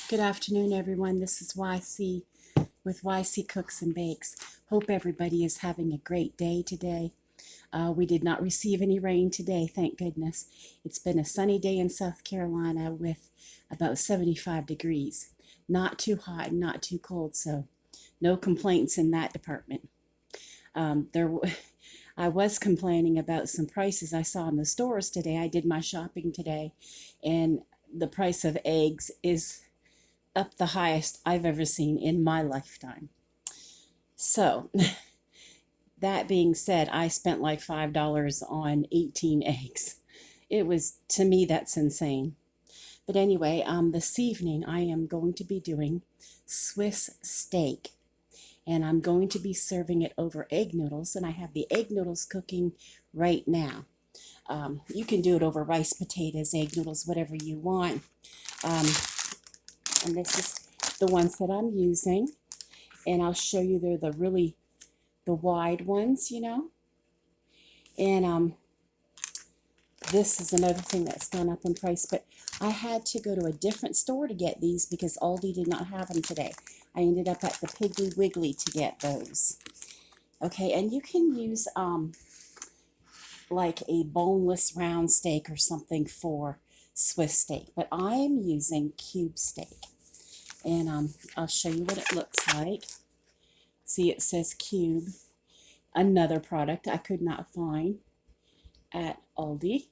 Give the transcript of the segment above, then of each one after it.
Good afternoon, everyone. This is YC with YC Cooks and Bakes. Hope everybody is having a great day today. We did not receive any rain today, thank goodness. It's been a sunny day in South Carolina with about 75 degrees. Not too hot and not too cold, so no complaints in that department. I was complaining about some prices I saw in the stores today. I did my shopping today, and the price of eggs is up the highest I've ever seen in my lifetime. So, that being said, I spent like $5 on 18 eggs. It was, to me, that's insane. But anyway, this evening I am going to be doing Swiss steak. And I'm going to be serving it over egg noodles. And I have the egg noodles cooking right now. You can do it over rice, potatoes, egg noodles, whatever you want. And this is the ones that I'm using. And I'll show you they're the wide ones, you know. And this is another thing that's gone up in price. But I had to go to a different store to get these because Aldi did not have them today. I ended up at the Piggly Wiggly to get those. Okay, and you can use like a boneless round steak or something for Swiss steak. But I'm using cube steak. And I'll show you what it looks like. See, it says cube. Another product I could not find at Aldi.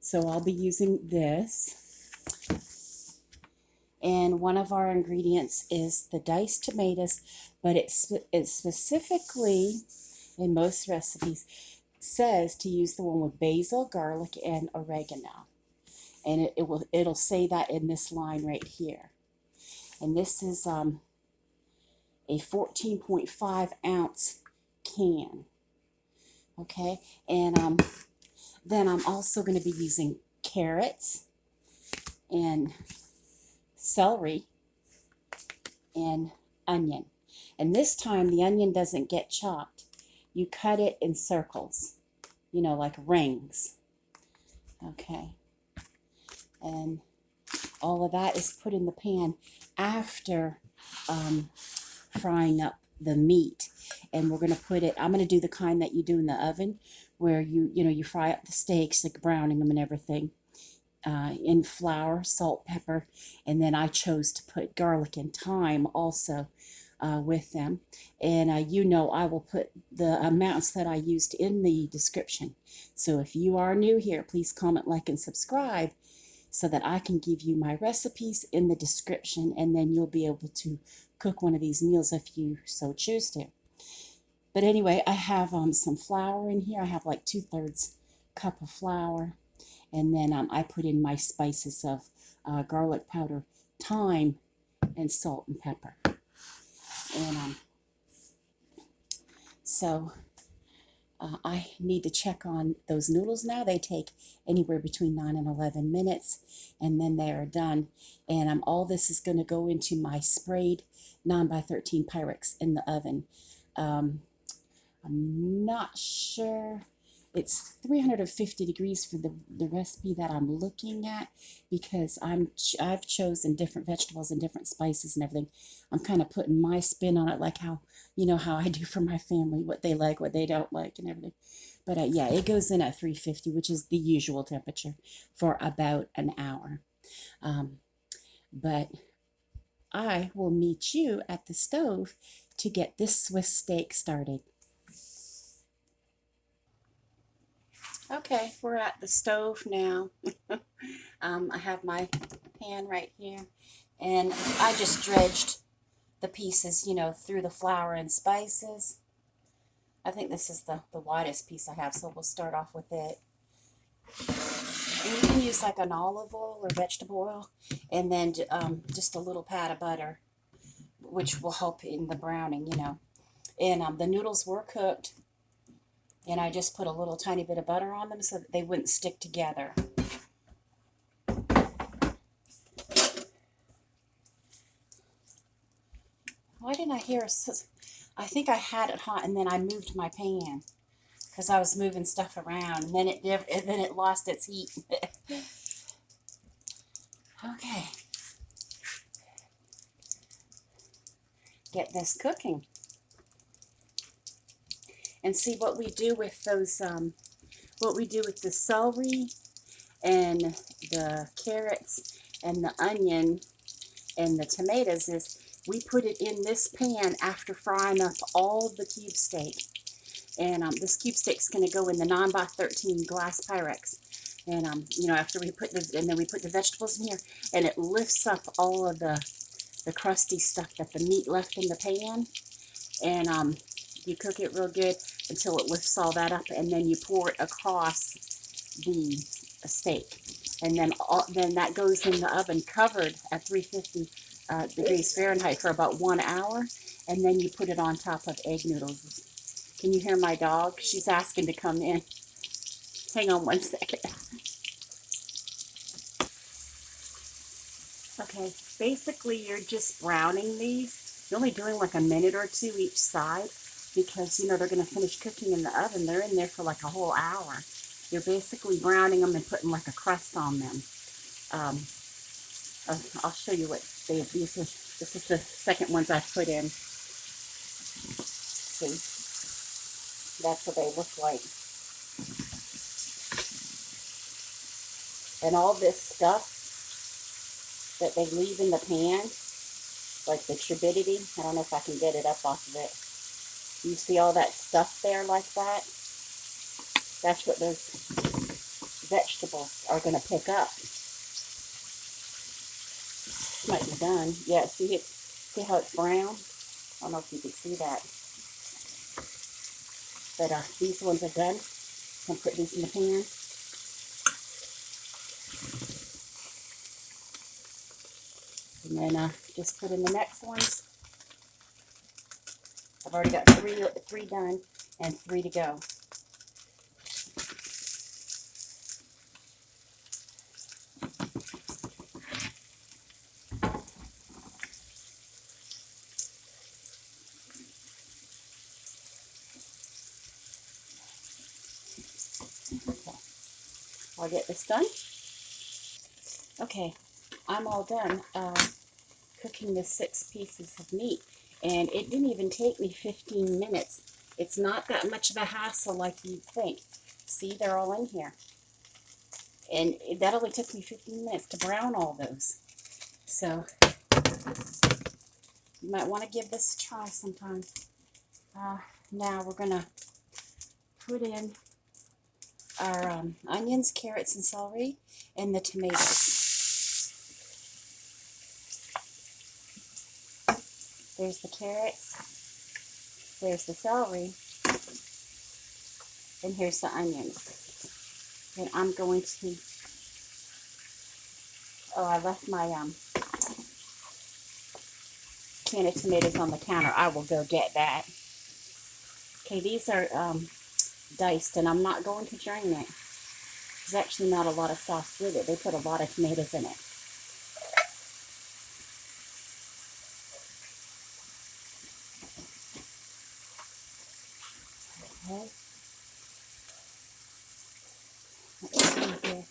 So I'll be using this. And one of our ingredients is the diced tomatoes, but it specifically, in most recipes, says to use the one with basil, garlic, and oregano. And it'll say that in this line right here. And this is a 14.5 ounce can. Okay, and then I'm also going to be using carrots and celery and onion. And this time the onion doesn't get chopped. You cut it in circles, you know, like rings. Okay, and all of that is put in the pan after frying up the meat. And we're going to put it, I'm going to do the kind that you do in the oven where you fry up the steaks, like browning them and everything, in flour, salt, pepper, and then I chose to put garlic and thyme also with them. And I will put the amounts that I used in the description. So if you are new here, please comment, like, and subscribe so that I can give you my recipes in the description, and then you'll be able to cook one of these meals if you so choose to. But anyway, I have some flour in here. I have like 2/3 cup of flour. And then I put in my spices of garlic powder, thyme, and salt and pepper. And so I need to check on those noodles now. They take anywhere between 9 and 11 minutes, and then they are done. And all this is going to go into my sprayed 9x13 Pyrex in the oven. I'm not sure. It's 350 degrees for the recipe that I'm looking at because I've chosen different vegetables and different spices and everything. I'm kind of putting my spin on it, like how I do for my family, what they like, what they don't like, and everything. But yeah, it goes in at 350, which is the usual temperature, for about an hour. But I will meet you at the stove to get this Swiss steak started. Okay, we're at the stove now. I have my pan right here, and I just dredged the pieces, through the flour and spices. I think this is the widest piece I have, so we'll start off with it. And you can use like an olive oil or vegetable oil, and then just a little pat of butter, which will help in the browning, And the noodles were cooked. And I just put a little tiny bit of butter on them so that they wouldn't stick together. Why didn't I hear I think I had it hot and then I moved my pan because I was moving stuff around, and then it lost its heat. Okay. get this cooking. And see what we do with those, what we do with the celery and the carrots and the onion and the tomatoes is we put it in this pan after frying up all the cube steak. And this cube steak's going to go in the 9x13 glass Pyrex. And, you know, after we put and then we put the vegetables in here, and it lifts up all of the crusty stuff that the meat left in the pan. And you cook it real good until it lifts all that up, and then you pour it across the steak. And then that goes in the oven covered at 350 degrees Fahrenheit for about 1 hour. And then you put it on top of egg noodles. Can you hear my dog? She's asking to come in. Hang on 1 second. Okay, basically you're just browning these. You're only doing like a minute or two each side because, you know, they're going to finish cooking in the oven. They're in there for like a whole hour. You're basically browning them and putting like a crust on them. I'll show you what this is the second ones I've put in. See? That's what they look like. And all this stuff that they leave in the pan, like the turbidity, I don't know if I can get it up off of it. You see all that stuff there like that? That's what those vegetables are going to pick up. Might be done. Yeah, see how it's brown? I don't know if you can see that. But these ones are done. I'm going to put these in the pan. And then just put in the next ones. I've already got three done and 3 to go. Okay. I'll get this done. Okay, I'm all done cooking the 6 pieces of meat, and it didn't even take me 15 minutes. It's not that much of a hassle like you'd think. See, they're all in here. And that only took me 15 minutes to brown all those. So, you might want to give this a try sometime. Now we're going to put in our onions, carrots, and celery, and the tomatoes. There's the carrots, there's the celery, and here's the onions. And I'm going to, I left my can of tomatoes on the counter. I will go get that. Okay, these are diced, and I'm not going to drain it. There's actually not a lot of sauce with it. They put a lot of tomatoes in it. Okay. Let's see here.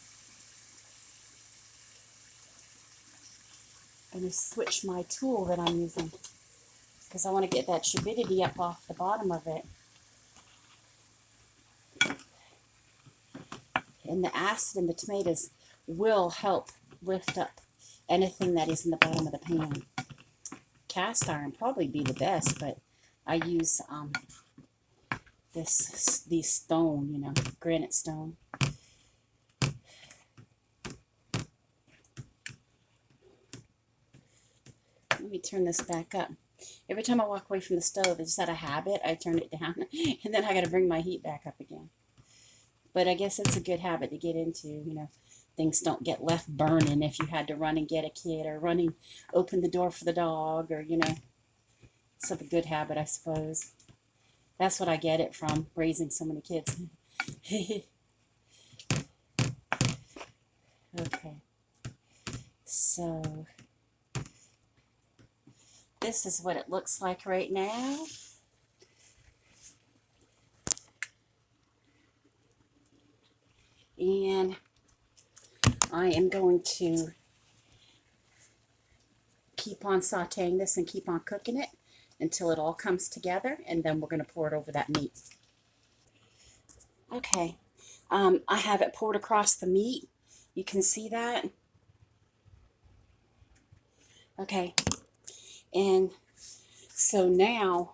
I'm going to switch my tool that I'm using because I want to get that turbidity up off the bottom of it. And the acid in the tomatoes will help lift up anything that is in the bottom of the pan. Cast iron probably be the best, but I use these stone, you know, granite stone. Let me turn this back up. Every time I walk away from the stove, it's just out of habit, I turn it down, and then I got to bring my heat back up again. But I guess it's a good habit to get into, you know. Things don't get left burning if you had to run and get a kid or open the door for the dog or, you know. It's a good habit, I suppose. That's what I get it from, raising so many kids. Okay. So, this is what it looks like right now. And I am going to keep on sauteing this and keep on cooking it until it all comes together, and then we're going to pour it over that meat. Okay, I have it poured across the meat. You can see that. Okay, and so now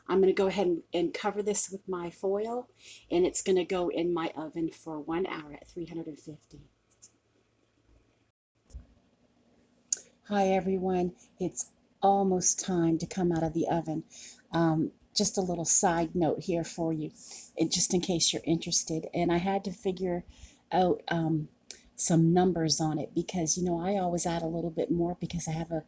I'm going to go ahead and cover this with my foil, and it's going to go in my oven for 1 hour at 350. Hi everyone, it's almost time to come out of the oven. Just a little side note here for you, just in case you're interested. And I had to figure out some numbers on it because, you know, I always add a little bit more because I have a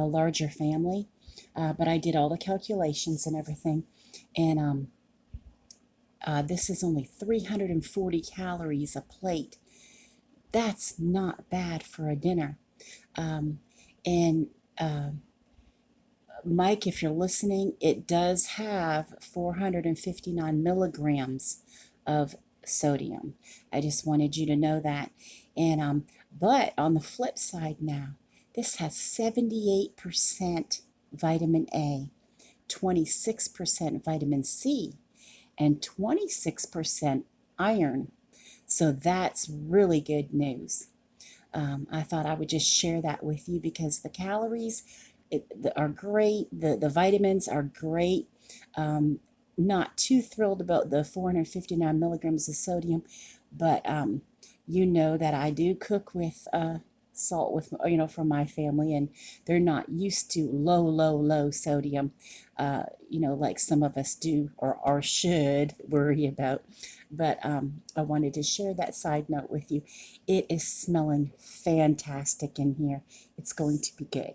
larger family. But I did all the calculations and everything. And this is only 340 calories a plate. That's not bad for a dinner. And Mike, if you're listening, it does have 459 milligrams of sodium. I just wanted you to know that. And but on the flip side now, this has 78% vitamin A, 26% vitamin C, and 26% iron. So that's really good news. I thought I would just share that with you because the calories are great. The vitamins are great. Not too thrilled about the 459 milligrams of sodium, but you know that I do cook with salt with, you know, for my family, and they're not used to low sodium, you know, like some of us do or should worry about. But I wanted to share that side note with you. It is smelling fantastic in here. It's going to be good.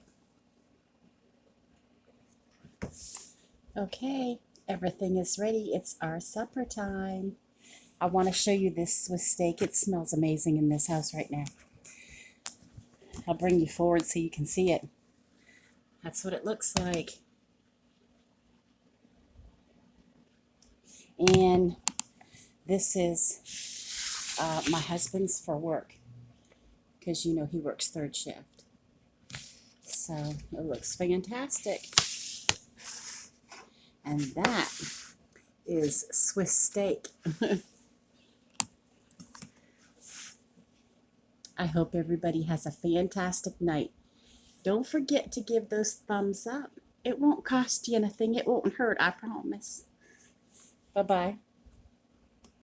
Okay, everything is ready. It's our supper time. I want to show you this Swiss steak. It smells amazing in this house right now. I'll bring you forward so you can see it. That's what it looks like. And this is my husband's for work because, you know, he works third shift. So it looks fantastic. And that is Swiss steak. I hope everybody has a fantastic night. Don't forget to give those thumbs up. It won't cost you anything. It won't hurt, I promise. Bye-bye.